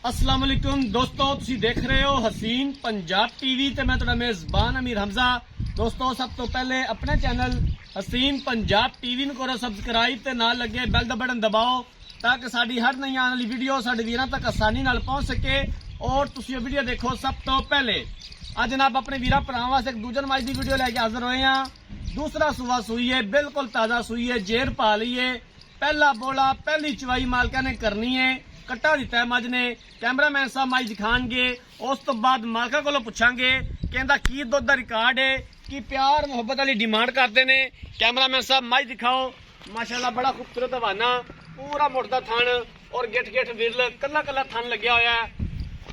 अस्सलाम वालेकुम दोस्तों, तुसी देख रहे हो हसीन पंजाब टीवी ते मैं तुहाडा मेज़बान अमीर हमजा। दोस्तों, सब तो पहले अपने चैनल हसीन पंजाब टीवी नूं करो सबसक्राइब ते नाल लगे बैल दा बटन दबाओ ताकि साडी हर नई आने वाली वीडियो साडे वीरां तक आसानी नाल पहुंच सके और तुसी वो वीडियो देखो सब तो पहले। अज जनाब अपने वीरां भरावां वास्ते एक दूजन माई दी वीडियो लैके हाजिर होए हां। दूसरा सुबह सूई है, बिल्कुल ताज़ा सूई है, जेर पा ली है, पहला बोला पहली चवाई मालका ने करनी है। कट्टा दिता है मज ने, कैमरामैन साहब माई दिखाएंगे, उस तो बाद मालका को पुछांगे कहंदा की दुध दा रिकॉर्ड है, की प्यार मुहब्बत वाली डिमांड करते ने। कैमरामैन साहब माई दिखाओ, माशाल्लाह बड़ा खूबसूरत हवाना, पूरा मुड़दा थन और गेट गेट विरल कला कला थन लग्या होया है।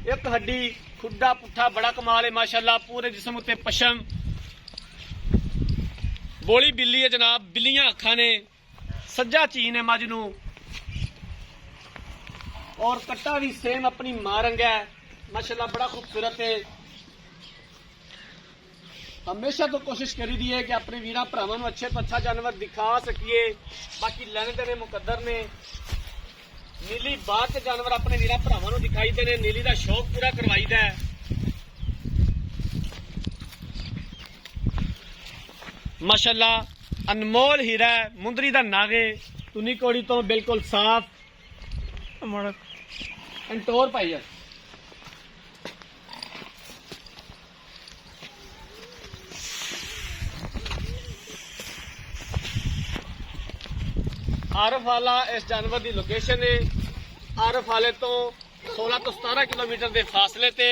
एक हड्डी खुड्डा पुट्ठा बड़ा कमाल है माशाल्लाह, पूरे जिस्म उत्ते पशम, बोली बिल्ली है जनाब, बिल्लियां अखां ने, सज्जा चीन है मज नूं और कट्टा भी सेम अपनी मां रंगा है माशाल्लाह, बड़ा खूबसूरत है। हमेशा तो कोशिश करी दी है कि अपने वीरा भरावां नूं अच्छे तो अच्छा जानवर दिखा सकिए। बाकी लैने देने मुकद्दर ने, नीली बाद के जानवर अपने वीरा भरावां नूं दिखाई देने, नीली दा शौक पूरा करवाईदा है। माशाल्लाह अनमोल हीरा है, मुंदरी दा नागे, तुनी कोड़ी तो बिल्कुल साफ टोर पाई है। आरफ वाला इस जानवर की लोकेशन है। आरफ वाले तो 16 तो 17 किलोमीटर के फासले ते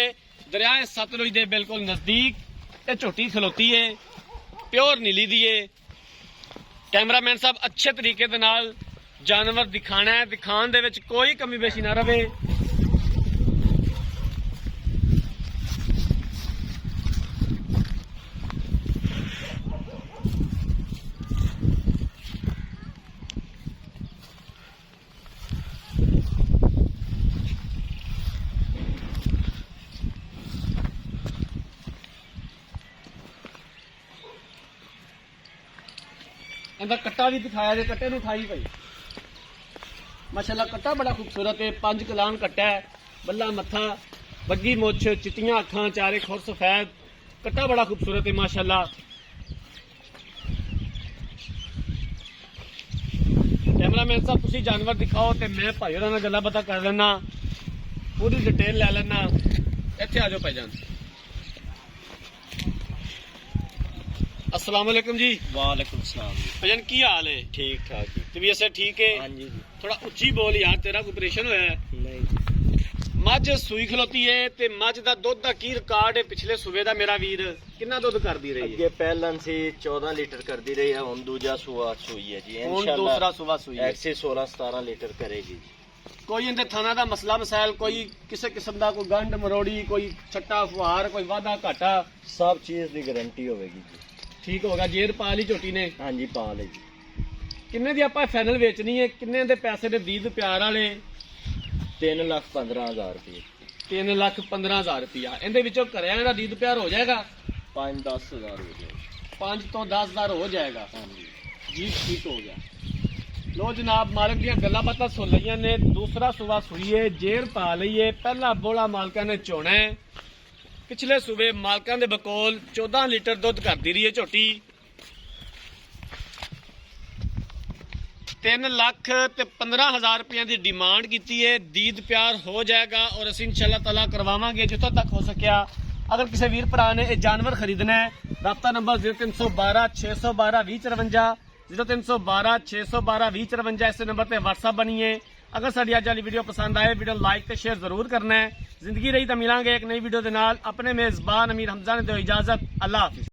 दरिया सतलुज के बिल्कुल नजदीक ते झोटी खलोती है, प्योर नीली दी है। कैमरामैन साहब अच्छे तरीके दे नाल जानवर दिखाना है, दिखाने दे विच कोई कमी बेशी ना रहे। इनका कट्टा भी दिखाया जाए, कट्टे नूं उठाई भाई माशाल्लाह, कट्टा बड़ा खूबसूरत है, 5 कलान कट्टा है, बल्ला मत्था, बग्गी मुछ, चिट्टियां अखां, चारे खुर सफेद, कट्टा बड़ा खूबसूरत है माशाल्लाह। कैमरामैन साहब तुसी जानवर दिखाओ ते मैं भाई होरां नाल गल्लां बातां कर लेना, पूरी डिटेल ले लेना। इत्थे आ जाओ भाईजान। अस्सलाम वालेकुम जी। वालेकुम सलाम जी। भाईजान की हाल है? ठीक ठाक जी। तबीयत से ठीक है? हाँ जी। थोड़ा उच्ची बोल यार, तेरा कोई ऑपरेशन होया है? नहीं। मझ सूई खलोती है ते मझ दा दुध दा की रिकॉर्ड है पिछले सूबे दा मेरा वीर? कितना दुध करदी रही है? अगे पहलन सी 14 लीटर करदी रही है, हुन दूजा सुआ सूई है जी। हुन दूसरा सुबह सूई है, 16-17 लीटर करेगी। कोई इंदे थाना दा मसला मसाइल, कोई किसी किस्म दा कोई गंढ मरोड़ी, कोई छट्टा फुहार, कोई वाधा घाटा? सब चीज की गारंटी होगी जी। ठीक होगा। जेर पा ली झोटी ने? हाँ जी, पा ले जी। किन्ने दी आपां फाइनल बेचनी है? किन्ने दे पैसे ने दीद प्यार वाले? 3,15,000 रुपये। 3,15,000 रुपया। इहदे विचों घरेआं दा दीद प्यार हो जाएगा? 5-10 हज़ार हो जाएगा। 5 तो 10 हज़ार हो जाएगा। हाँ जी जी, ठीक हो गया। लो जनाब, मालिक दियां गल्लां बातां सुन लईयां ने। दूसरा सुबह सूई है, जेर पा लई है, पहला बोला मालका ने चोना है। पिछले सूबे मालकां दे बकोल 14 लीटर दुध करदी रही है झोटी। 3,15,000 रुपया की डिमांड की है। दीद प्यार हो जाएगा और असीं इंशाअल्लाह ताला करवावांगे जितों तक हो सकिया। अगर किसी वीर भरा ने यह जानवर खरीदना है, राब्ता नंबर 0312 612 2054, 0312 612 2054, इस नंबर पर व्हाट्सअप बनी है। अगर साडी अज वाली वीडियो पसंद आए, वीडियो लाइक ते शेयर जरूर करना है। जिंदगी रही तो मिलांगे एक नई वीडियो के नाल। अपने मेज़बान अमीर हमजा ने दो इजाजत। अल्लाह हाफिज़।